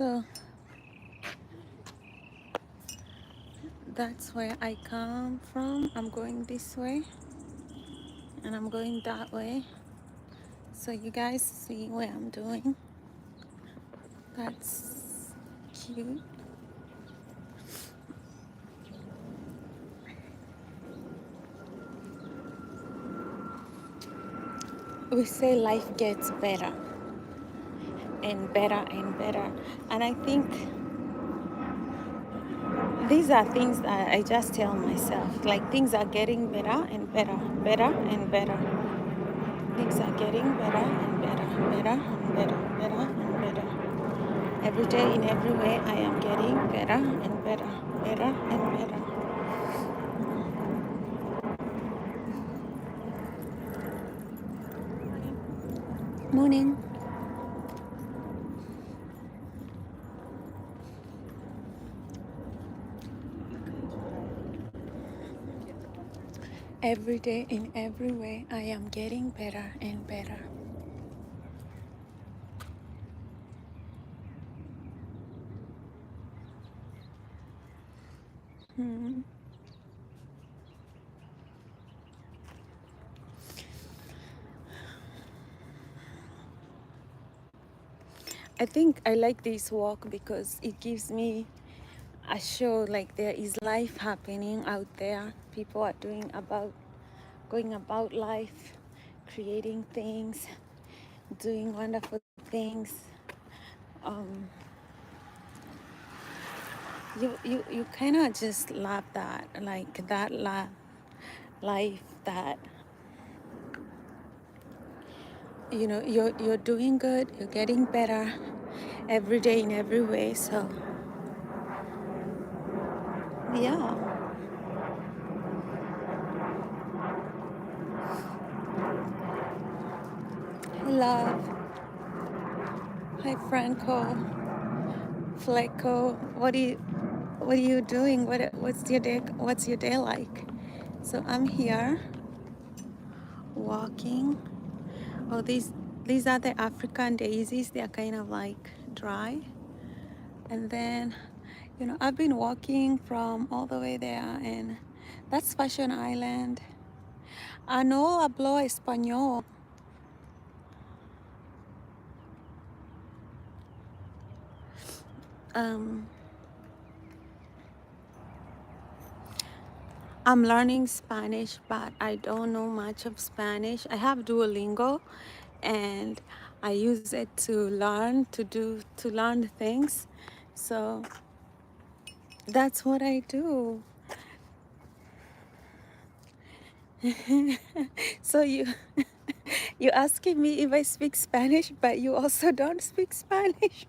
So that's where I come from. I'm going this way and I'm going that way. So you guys see what I'm doing. That's cute. We say life gets better and better and better. And I think these are things that I just tell myself. Like things are getting better and better, better and better. Things are getting better and better, better and better, better and better. Every day in every way I am getting better and better, better and better. Morning. Every day in every way I am getting better and better. Hmm. I think I like this walk because it gives me a show like there is life happening out there. People are going about life, creating things, doing wonderful things. Um, you kind of just love that, like that life that you're doing good, you're getting better every day in every way. So yeah, I love. Hi Franco, Fleco. What are you doing? What's your day like? So I'm here walking. Oh, these are the African daisies. They're kind of like dry. And then, I've been walking from all the way there, and that's Fashion Island. Ah, no hablo español. Um, I'm learning Spanish, but I don't know much of Spanish. I have Duolingo, and I use it to learn things. So that's what I do. So you asking me if I speak Spanish, but you also don't speak Spanish.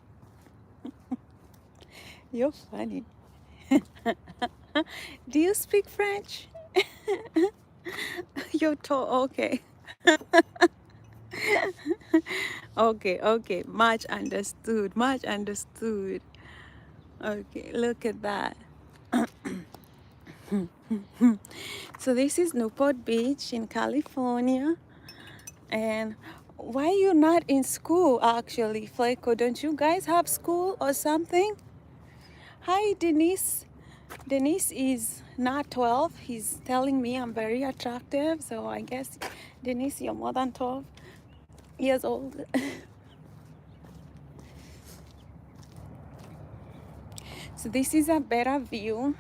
You're funny. Do you speak French? You're okay. Okay. Much understood. Much understood. Okay, look at that. So this is Newport Beach in California. And why you not in school actually, Fleco? Don't you guys have school or something? Hi, Denise. Denise is not 12. He's telling me I'm very attractive. So I guess, Denise, you're more than 12 years old. So this is a better view.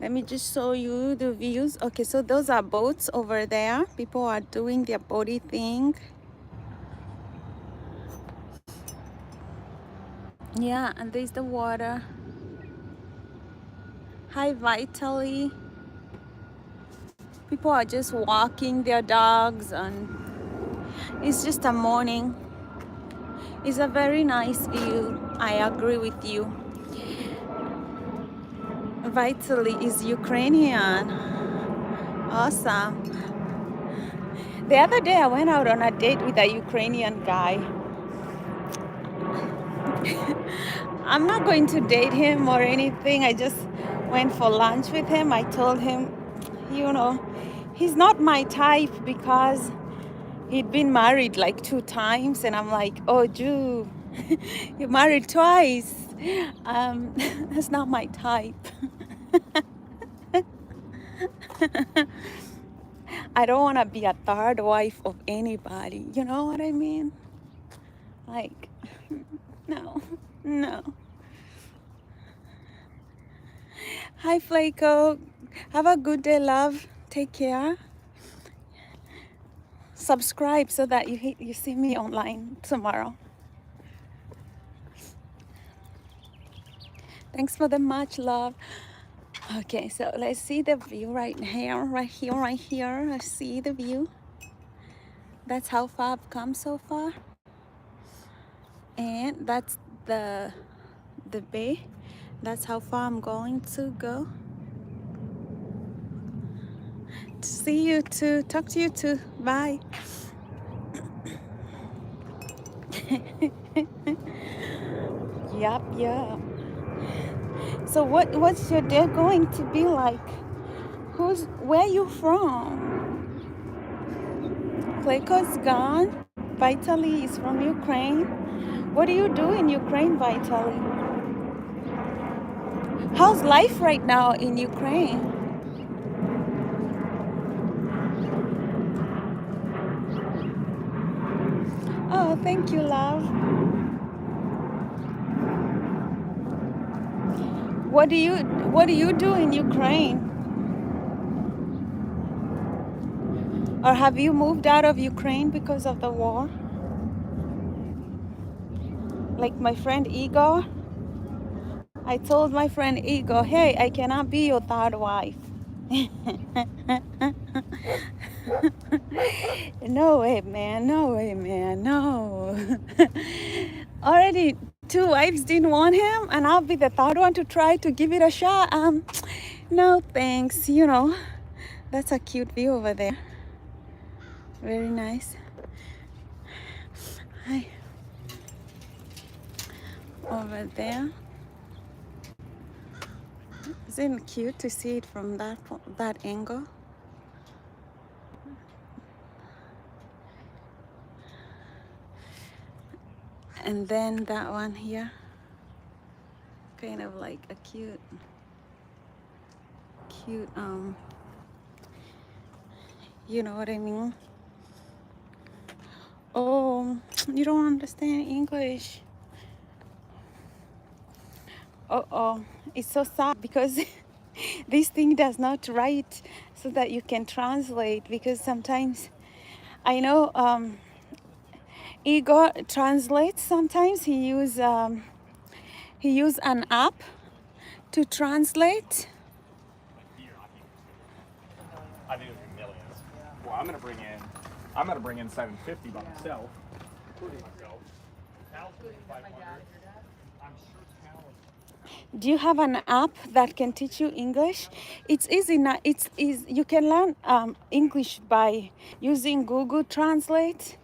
Let me just show you the views. Okay, so those are boats over there. People are doing their boaty thing. Yeah, and there's the water. Hi, Vitaly. People are just walking their dogs, and it's just a morning. It's a very nice view. I agree with you. Vitaly is Ukrainian. Awesome. The other day I went out on a date with a Ukrainian guy. I'm not going to date him or anything. I just went for lunch with him. I told him, he's not my type because he'd been married like 2 times. And I'm like, oh, Jew. You're married twice. That's not my type. I don't want to be a third wife of anybody. You know what I mean? Like, no, no. Hi, Flaco. Have a good day, love. Take care. Subscribe so that you see me online tomorrow. Thanks for the much love. Okay, so let's see the view right here, right here, right here. Let's see the view. That's how far I've come so far. And that's the bay. That's how far I'm going to go. See you too. Talk to you too. Bye. Yup, yup. So what's your day going to be like? Where you from? Kleiko's gone. Vitaly is from Ukraine. What do you do in Ukraine, Vitaly? How's life right now in Ukraine? Oh, thank you, love. What do you do in Ukraine? Or have you moved out of Ukraine because of the war? Like my friend Igor? I told my friend Igor, hey, I cannot be your third wife. No way, man. No way, man. No. Already two wives didn't want him, and I'll be the third one to try to give it a shot. No thanks. You know, that's a cute view over there. Very nice. Hi. Over there. Isn't it cute to see it from that angle? And then that one here, kind of like a cute, you know what I mean? Oh, you don't understand English. Oh, it's so sad because this thing does not write so that you can translate, because sometimes I know Igor translates. Sometimes he use an app to translate. I think it would be millions. Well, I'm gonna bring in 750 by myself, including myself. Cal's 500. I'm sure Cal is. Do you have an app that can teach you English? It's easy now. It's easy. You can learn English by using Google Translate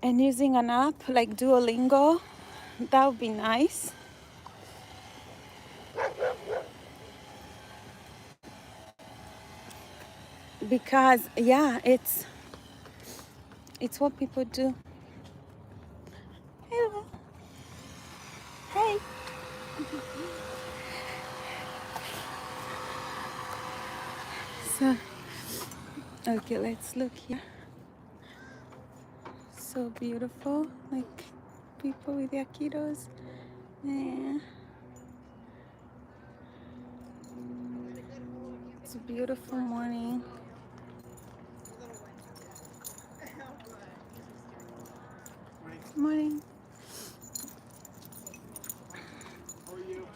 and using an app like Duolingo. That would be nice. Because yeah, it's what people do. Hello. Hey. So okay, let's look here. So beautiful, like people with their kiddos. Yeah. It's a beautiful morning. Morning. How are you?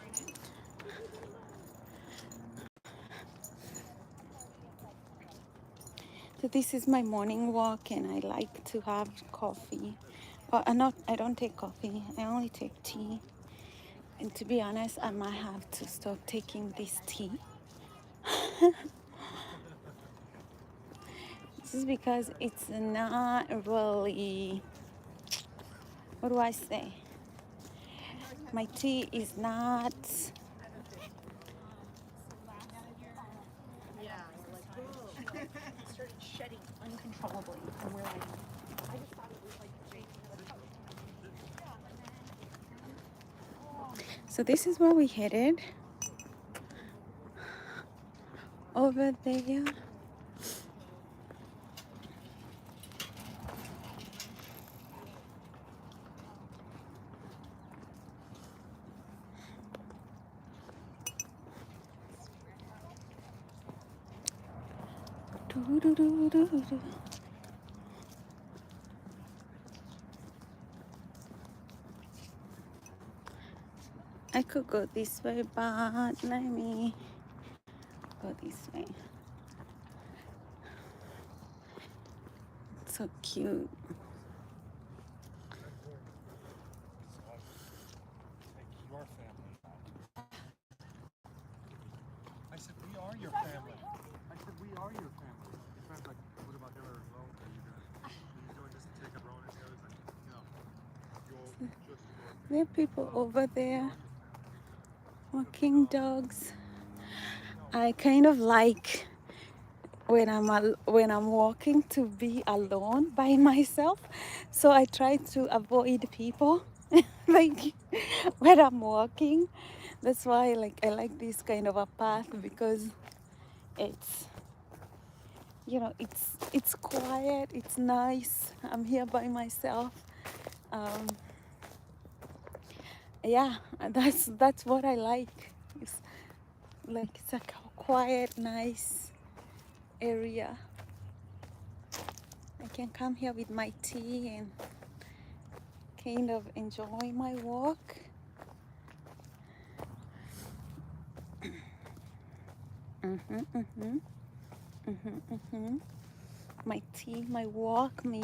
So this is my morning walk, and I like to have coffee. Well, I don't take coffee. I only take tea. And to be honest, I might have to stop taking this tea. This is because it's not really, what do I say? My tea is not. Yeah, we're like, whoa. It started shedding uncontrollably. And we're like, I just thought it was like Jake. So this is where we headed, over there. Doo-doo-doo-doo-doo. I could go this way, but let me go this way. So cute. Your family. I said, we are your family. I said, we are your family. His friend's like, what about Hillary as well? Are you doing this to take a Ronan? He was like, no. You're just your There are people over there walking dogs. I kind of like when I'm walking to be alone by myself, so I try to avoid people like when I'm walking. That's why I like this kind of a path, because it's, you know, it's quiet, it's nice. I'm here by myself. Yeah, that's what I like. It's a quiet, nice area. I can come here with my tea and kind of enjoy my walk. My tea, my walk, me.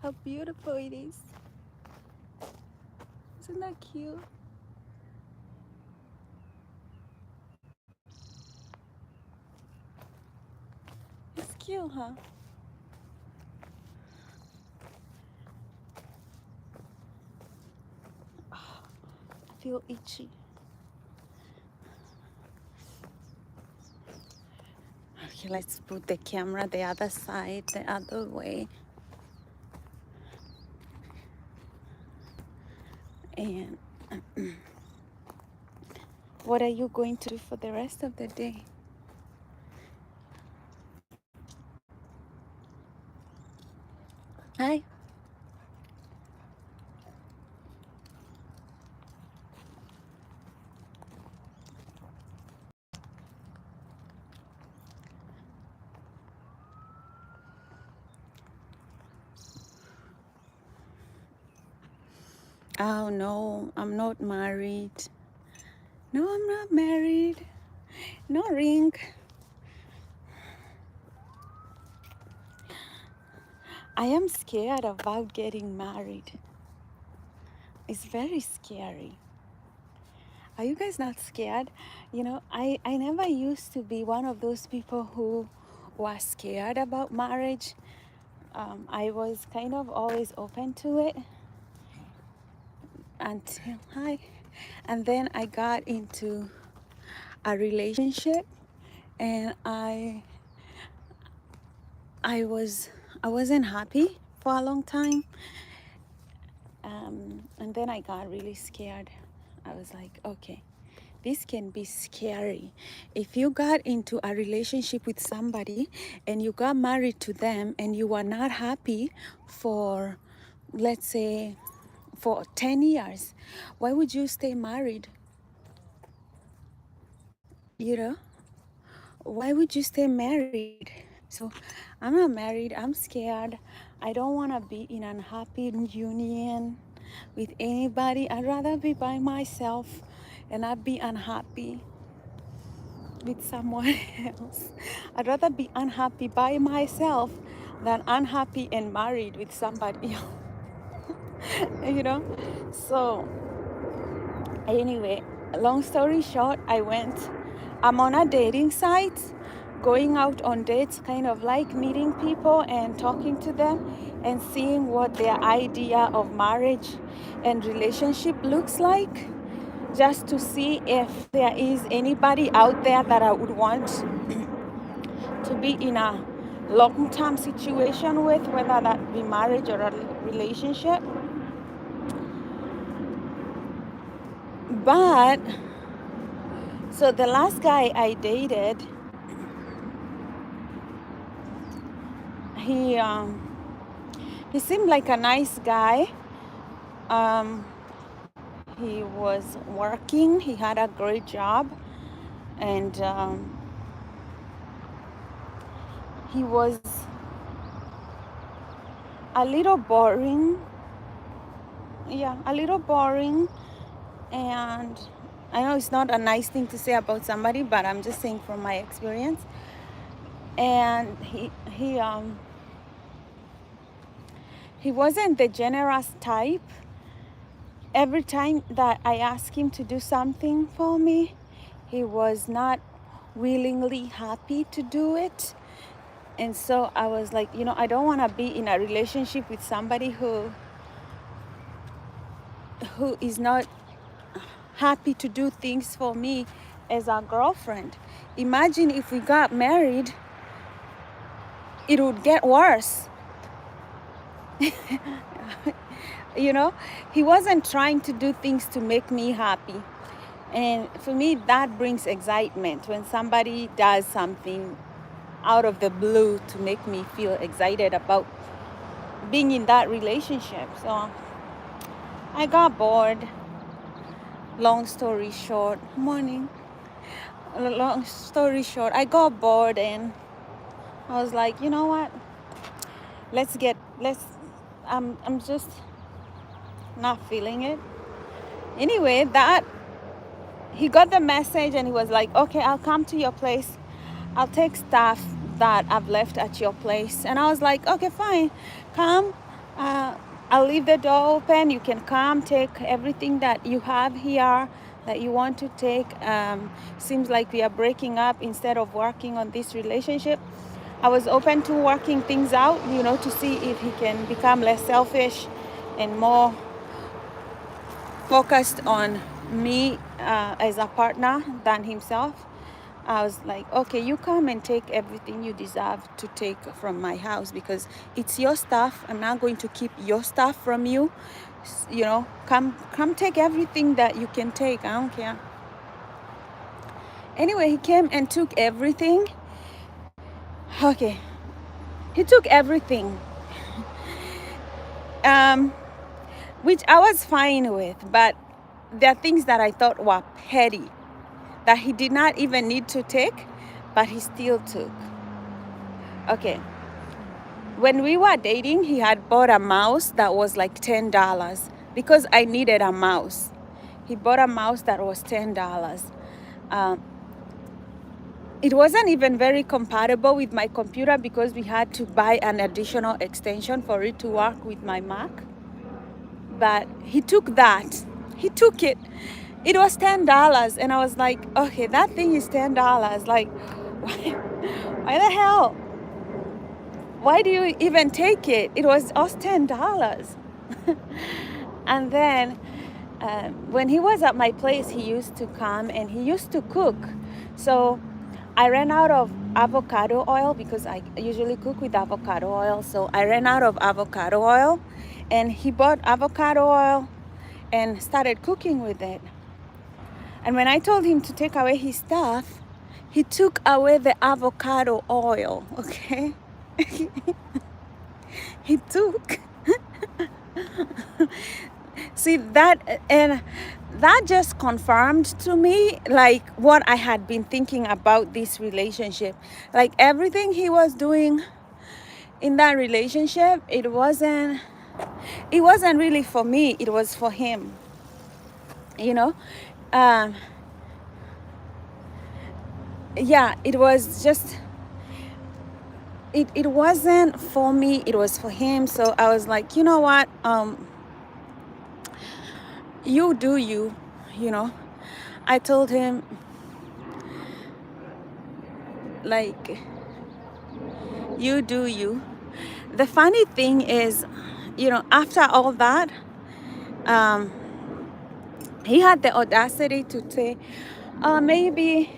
How beautiful it is. Isn't that cute? It's cute, huh? Oh, I feel itchy. Okay, let's put the camera the other side, the other way. And what are you going to do for the rest of the day? Hi. Oh no, I'm not married. No, I'm not married. No ring. I am scared about getting married. It's very scary. Are you guys not scared? You know, I never used to be one of those people who was scared about marriage. I was kind of always open to it until and then I got into a relationship, and I wasn't happy for a long time, and then I got really scared. I was like, okay, this can be scary. If you got into a relationship with somebody and you got married to them and you were not happy for, let's say, for 10 years, why would you stay married? You know, why would you stay married? So I'm not married. I'm scared. I don't want to be in an unhappy union with anybody. I'd rather be by myself and not be unhappy with someone else. I'd rather be unhappy by myself than unhappy and married with somebody else. You know? So anyway, long story short, I'm on a dating site, going out on dates, kind of like meeting people and talking to them and seeing what their idea of marriage and relationship looks like, just to see if there is anybody out there that I would want to be in a long-term situation with, whether that be marriage or a relationship. But so the last guy I dated, he seemed like a nice guy. Um, he was working. He had a great job, and he was a little boring. Yeah, a little boring. And I know it's not a nice thing to say about somebody, but I'm just saying from my experience. And he wasn't the generous type. Every time that I asked him to do something for me, he was not willingly happy to do it. And so I was like, I don't want to be in a relationship with somebody who is not happy to do things for me as a girlfriend. Imagine if we got married, it would get worse. He wasn't trying to do things to make me happy. And for me, that brings excitement when somebody does something out of the blue to make me feel excited about being in that relationship. So I got bored. Long story short, long story short, I got bored and I was like, you know what? I'm just not feeling it. Anyway, that he got the message and he was like, okay, I'll come to your place. I'll take stuff that I've left at your place. And I was like, okay, fine, come. I'll leave the door open. You can come take everything that you have here that you want to take. Seems like we are breaking up instead of working on this relationship. I was open to working things out, to see if he can become less selfish and more focused on me as a partner than himself. I was like, okay, you come and take everything you deserve to take from my house because it's your stuff. I'm not going to keep your stuff from you. Come take everything that you can take. I don't care. Anyway, he came and took everything. Okay, he took everything, which I was fine with, but there are things that I thought were petty that he did not even need to take, but he still took. Okay, when we were dating, he had bought a mouse that was like $10 because I needed a mouse. He bought a mouse that was $10. It wasn't even very compatible with my computer because we had to buy an additional extension for it to work with my Mac. But he took that. He took it. It was $10. And I was like, okay, that thing is $10. Like, why the hell? Why do you even take it? It was us $10. And then when he was at my place, he used to come and he used to cook. So I ran out of avocado oil because I usually cook with avocado oil. So I ran out of avocado oil and he bought avocado oil and started cooking with it. And when I told him to take away his stuff, he took away the avocado oil, okay? He took. See that, and that just confirmed to me like what I had been thinking about this relationship. Like everything he was doing in that relationship, it wasn't really for me, it was for him. Yeah, it was just it wasn't for me, it was for him. So I was like, you know what, you do you. I told him, like, you do you. The funny thing is, after all that, he had the audacity to say, maybe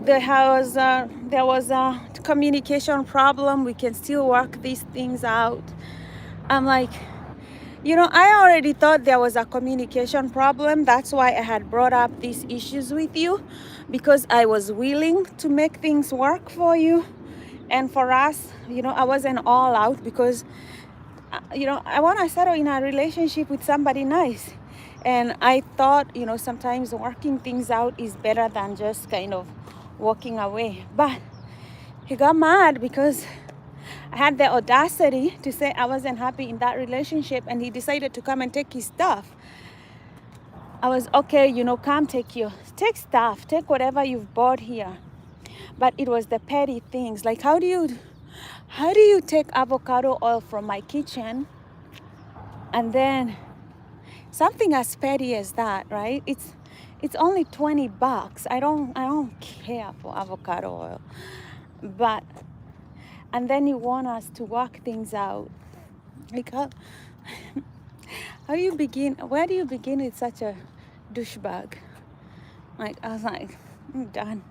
there was a communication problem. We can still work these things out. I'm like, You know, I already thought there was a communication problem. That's why I had brought up these issues with you, because I was willing to make things work for you and for us. You know, I wasn't all out because, you know, I want to settle in a relationship with somebody nice. And I thought, you know, sometimes working things out is better than just kind of walking away. But he got mad because I had the audacity to say I wasn't happy in that relationship, and he decided to come and take his stuff. I was okay, you know, come take stuff, take whatever you've bought here. But it was the petty things, like how do you take avocado oil from my kitchen, and then something as petty as that, right? It's only $20. I don't care for avocado oil, but and then you want us to work things out. Like how do you begin? Where do you begin with such a douchebag? Like I was like, I'm done.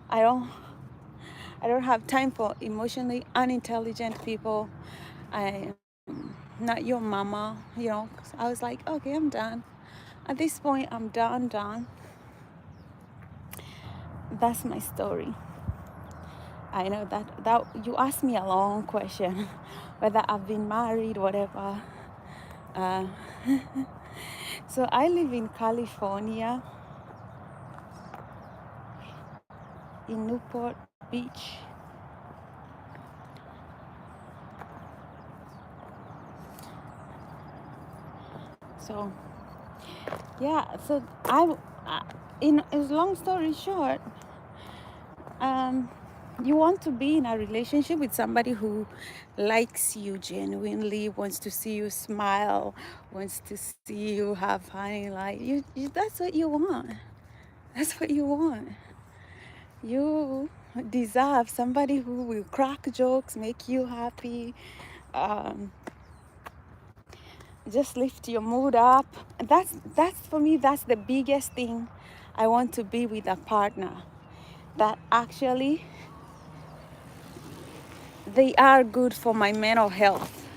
I don't have time for emotionally unintelligent people. I am not your mama, you know. I was like, okay, I'm done. At this point, I'm done. That's my story. I know that you asked me a long question, whether I've been married, whatever. Uh, so I live in California, in Newport Beach. So yeah, so in a long story short, um, you want to be in a relationship with somebody who likes you genuinely, wants to see you smile, wants to see you have fun. Like you that's what you want. That's what you want. You deserve somebody who will crack jokes, make you happy, um, just lift your mood up. That's for me. That's the biggest thing. I want to be with a partner that actually they are good for my mental health,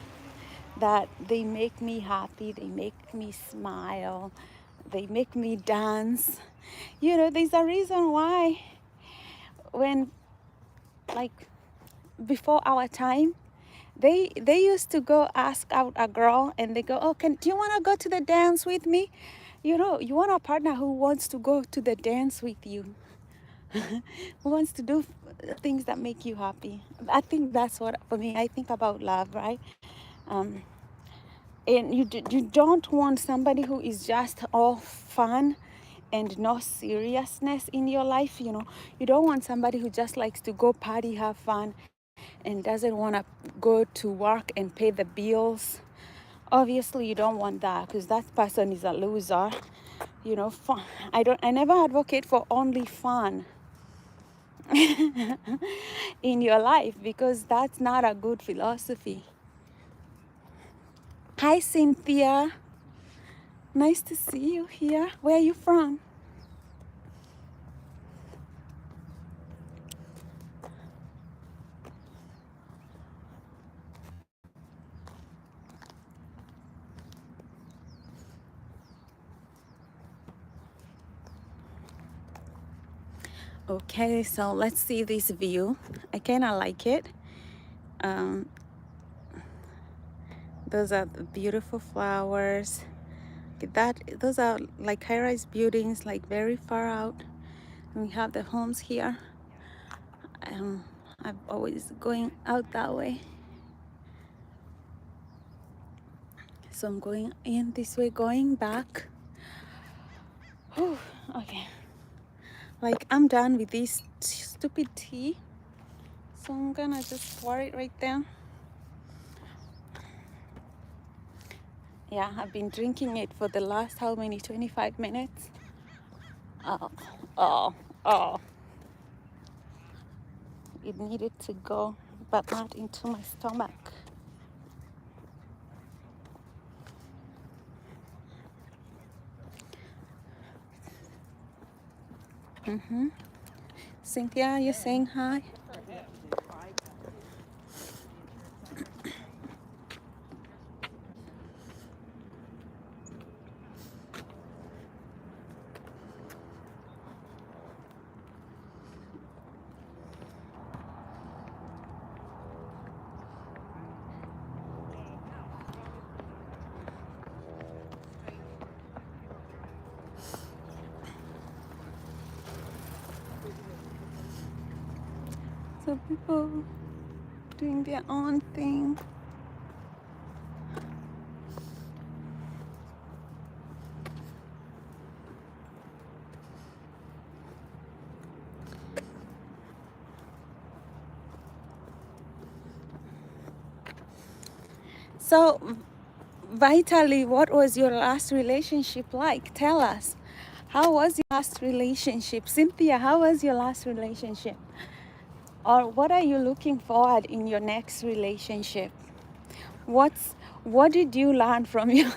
that they make me happy, they make me smile, they make me dance. You know, there's a reason why when, like, before our time, they used to go ask out a girl and they go, oh, do you want to go to the dance with me? You know, you want a partner who wants to go to the dance with you. Who wants to do things that make you happy. I think that's what, for me, I think about love, right? um, and you don't want somebody who is just all fun and no seriousness in your life. You know, you don't want somebody who just likes to go party, have fun, and doesn't want to go to work and pay the bills. Obviously you don't want that, because that person is a loser. You know, fun. I never advocate for only fun in your life, because that's not a good philosophy. Hi Cynthia, nice to see you here. Where are you from? Okay, so let's see this view. I kind of like it. um, those are the beautiful flowers. That those are like high-rise buildings, like very far out. And we have the homes here. I'm always going out that way, so I'm going in this way, going back. Whew, okay, like I'm done with this stupid tea, so I'm gonna just pour it right there. Yeah, I've been drinking it for the last how many 25 minutes. Oh, oh, oh, it needed to go, but not into my stomach. Cynthia, you're saying hi? So people doing their own thing. So, Vitally, what was your last relationship like? Tell us. How was your last relationship? Cynthia, how was your last relationship? Or what are you looking forward in your next relationship? What did you learn from your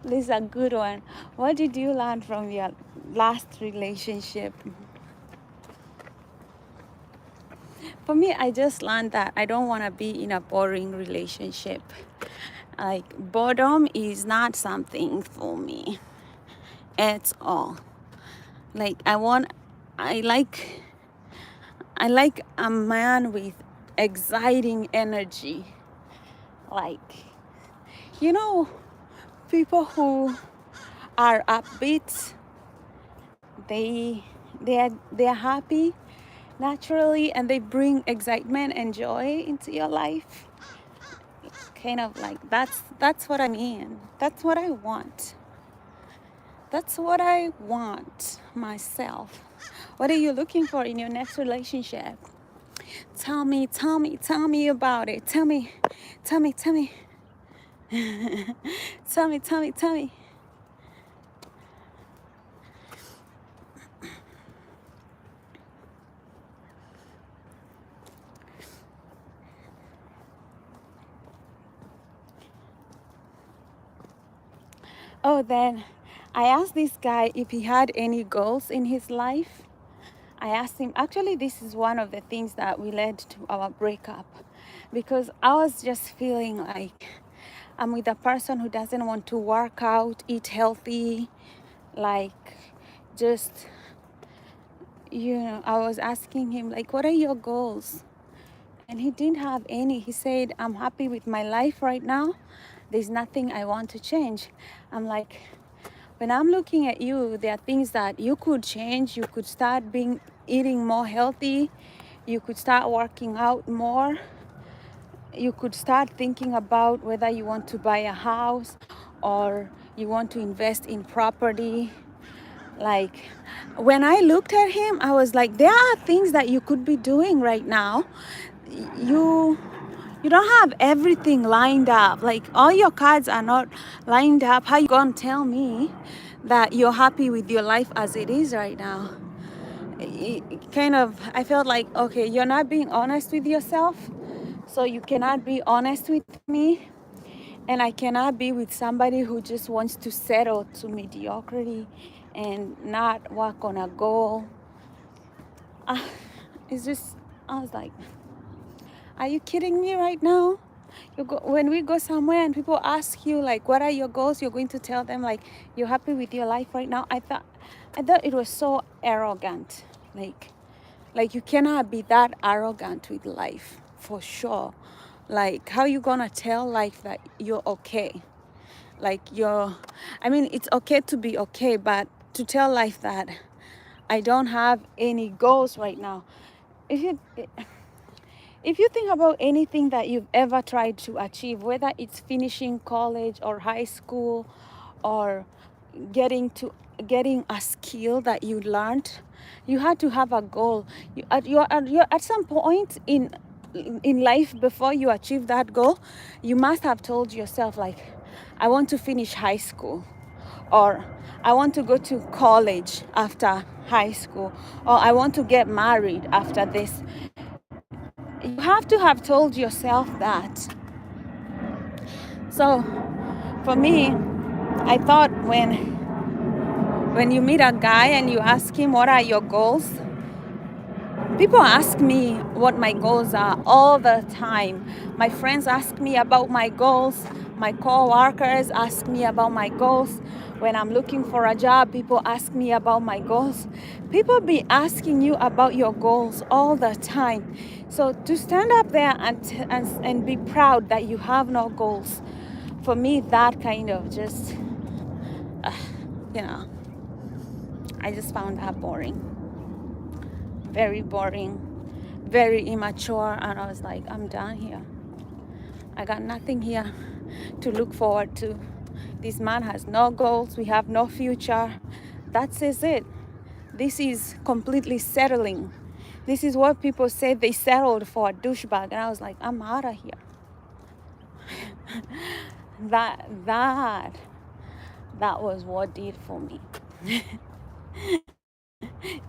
this is a good one. What did you learn from your last relationship? For me, I just learned that I don't want to be in a boring relationship. Like, boredom is not something for me at all. Like, I like a man with exciting energy. Like, you know, people who are upbeat, they're happy naturally, and they bring excitement and joy into your life. Kind of like that's what I mean. That's what I want. That's what I want myself. What are you looking for in your next relationship? Tell me about it. Tell me. Tell me. Tell me. Tell me. Oh, then I asked this guy if he had any goals in his life. I asked him, actually, this is one of the things that we led to our breakup, because I was just feeling like I'm with a person who doesn't want to work out, eat healthy, like just, I was asking him, like, what are your goals? And he didn't have any. He said, I'm happy with my life right now. There's nothing I want to change. I'm like, when I'm looking at you, there are things that you could change. You could start eating more healthy. You could start working out more. You could start thinking about whether you want to buy a house or you want to invest in property. Like, when I looked at him, I was like, there are things that you could be doing right now. You don't have everything lined up. Like, all your cards are not lined up. How you gonna tell me that you're happy with your life as it is right now? I felt like, okay, you're not being honest with yourself, so you cannot be honest with me, and I cannot be with somebody who just wants to settle to mediocrity and not work on a goal. It's just, I was like, are you kidding me right now? When we go somewhere and people ask you, like, what are your goals, you're going to tell them, like, you're happy with your life right now. I thought it was so arrogant. Like you cannot be that arrogant with life, for sure. Like, how you gonna tell life that you're okay? Like, it's okay to be okay, but to tell life that I don't have any goals right now. If you think about anything that you've ever tried to achieve, whether it's finishing college or high school or getting a skill that you learned, you had to have a goal. You're at some point in life, before you achieve that goal, you must have told yourself, like, I want to finish high school, or I want to go to college after high school, or I want to get married after this. You have to have told yourself that. So for me, I thought when you meet a guy and you ask him, what are your goals? People ask me what my goals are all the time. My friends ask me about my goals. My co-workers ask me about my goals. When I'm looking for a job, people ask me about my goals. People be asking you about your goals all the time. So to stand up there and be proud that you have no goals, for me, that kind of just, I just found that boring. Very boring. very immature, and I was like, I'm done here. I got nothing here to look forward to. This man has no goals, we have no future. That says it. This is completely settling. This is what people say they settled for a douchebag. And I was like, I'm out of here. That was what did for me.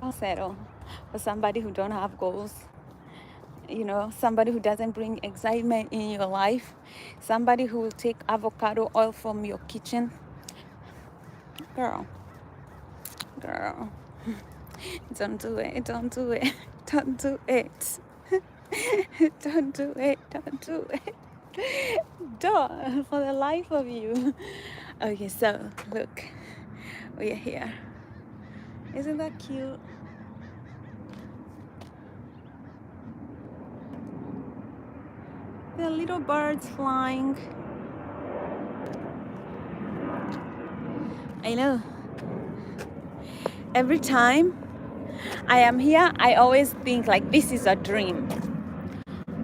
I'll settle for somebody who don't have goals. You know, somebody who doesn't bring excitement in your life. Somebody who will take avocado oil from your kitchen. Girl. Don't do it. Don't do it. Don't do it. Don't do it. Don't do it. Don't, for the life of you. Okay, so look, we're here. Isn't that cute? There are little birds flying. I know. Every time I am here, I always think like this is a dream.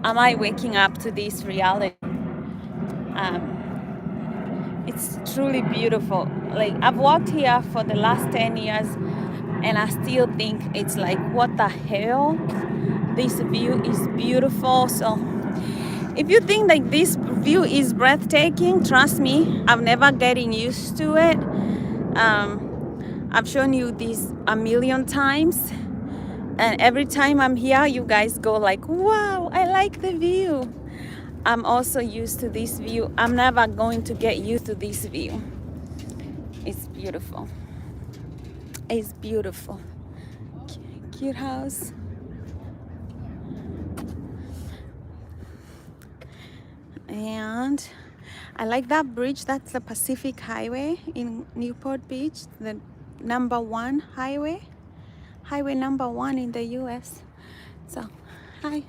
Am I waking up to this reality? It's truly beautiful. Like, I've walked here for the last 10 years and I still think it's like, what the hell? This view is beautiful. So if you think like this view is breathtaking, trust me, I'm never getting used to it. I've shown you this a million times, and every time I'm here, you guys go like, wow, I like the view. I'm also used to this view. I'm never going to get used to this view. It's beautiful. It's beautiful. Cute house. And I like that bridge. That's the Pacific Highway in Newport Beach, the #1 highway. Highway #1 in the US. So, hi.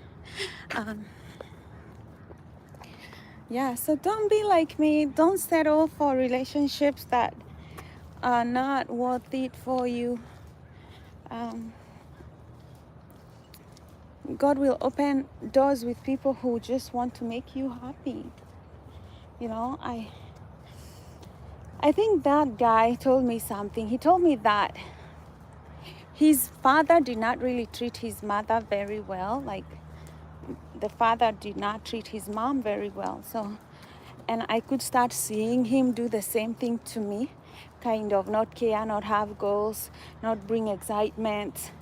Yeah, so don't be like me. Don't settle for relationships that are not worth it for you. God will open doors with people who just want to make you happy. You know, I think that guy told me something. He told me that his father did not really treat his mother very well. Like, the father did not treat his mom very well. So, and I could start seeing him do the same thing to me, kind of not care, not have goals, not bring excitement,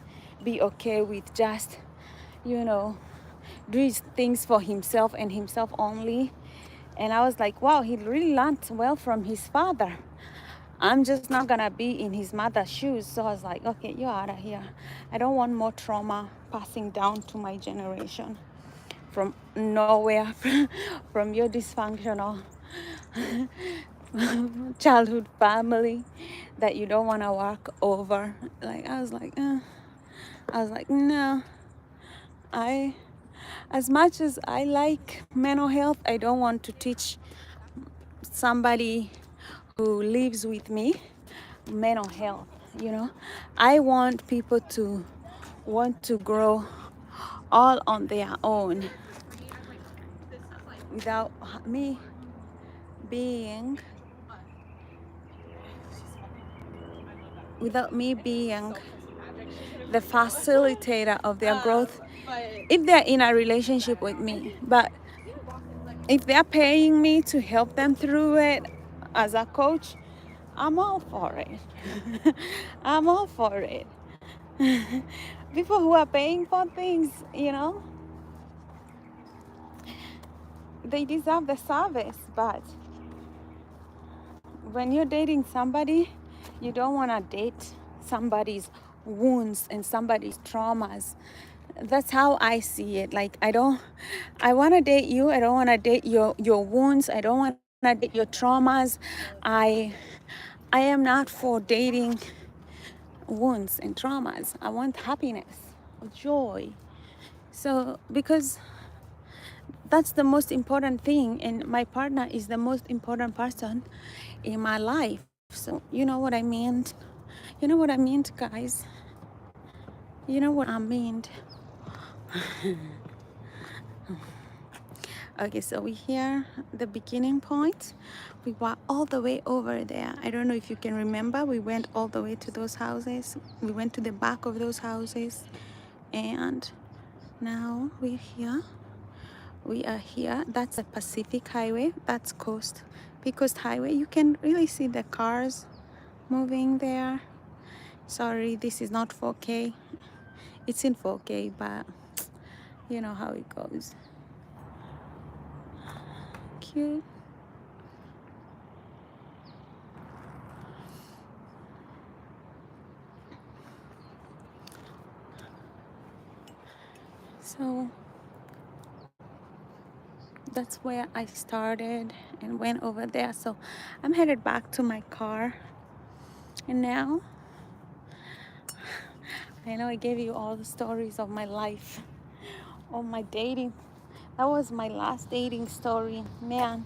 be okay with just, you know, do things for himself and himself only. And I was like, wow, he really learned well from his father. I'm just not gonna be in his mother's shoes. So I was like, okay, you're out of here. I don't want more trauma passing down to my generation from nowhere, from your dysfunctional childhood family that you don't want to work over. Like, I was like, no. As much as I like mental health, I don't want to teach somebody who lives with me mental health. You know, I want people to want to grow all on their own without me being the facilitator of their growth if they're in a relationship with me. But if they're paying me to help them through it as a coach, I'm all for it. I'm all for it. People who are paying for things, you know, they deserve the service. But when you're dating somebody, you don't want to date somebody's wounds and somebody's traumas. That's how I see it. Like, I want to date you. I don't want to date your wounds. I don't want to date your traumas. I am not for dating wounds and traumas. I want happiness, joy. So, because that's the most important thing, and my partner is the most important person in my life. So, you know what I mean? You know what I mean, guys? You know what I mean? Okay, so we here the beginning point. We walked all the way over there. I don't know if you can remember. We went all the way to those houses. We went to the back of those houses, and now we're here. We are here. That's the Pacific Highway. That's Coast Highway. You can really see the cars moving there. Sorry, this is not 4K. It's in 4K, but you know how it goes. Cute. So that's where I started and went over there. So I'm headed back to my car. And now, I know I gave you all the stories of my life, of my dating. That was my last dating story. Man,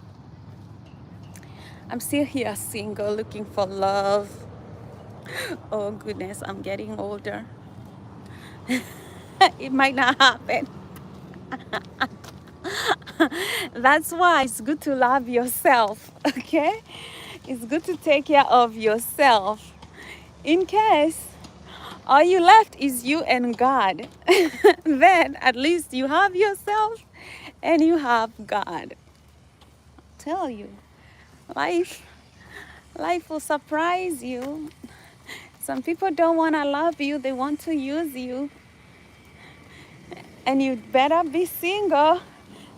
I'm still here single, looking for love. Oh goodness, I'm getting older. It might not happen. That's why it's good to love yourself, okay? It's good to take care of yourself. In case all you left is you and God, then at least you have yourself and you have God. I'll tell you, life will surprise you. Some people don't want to love you, they want to use you. And you'd better be single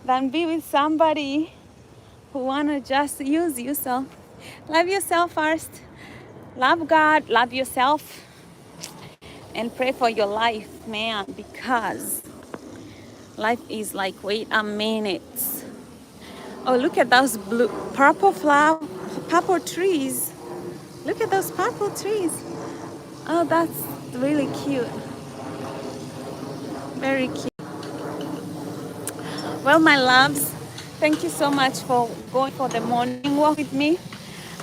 than be with somebody who want to just use you. So love yourself first. Love God, love yourself, and pray for your life, man, because life is like, wait a minute. Oh, look at those purple trees. Look at those purple trees. Oh, that's really cute. Very cute. Well, my loves, thank you so much for going for the morning walk with me.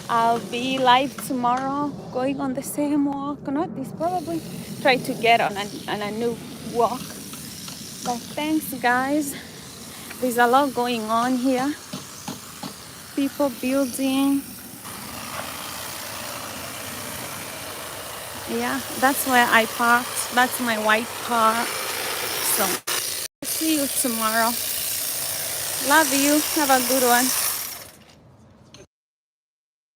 I'll be live tomorrow, going on the same walk. Not this, probably try to get on a new walk. But thanks, guys. There's a lot going on here. People building. Yeah, that's where I parked. That's my white car. So, see you tomorrow. Love you. Have a good one.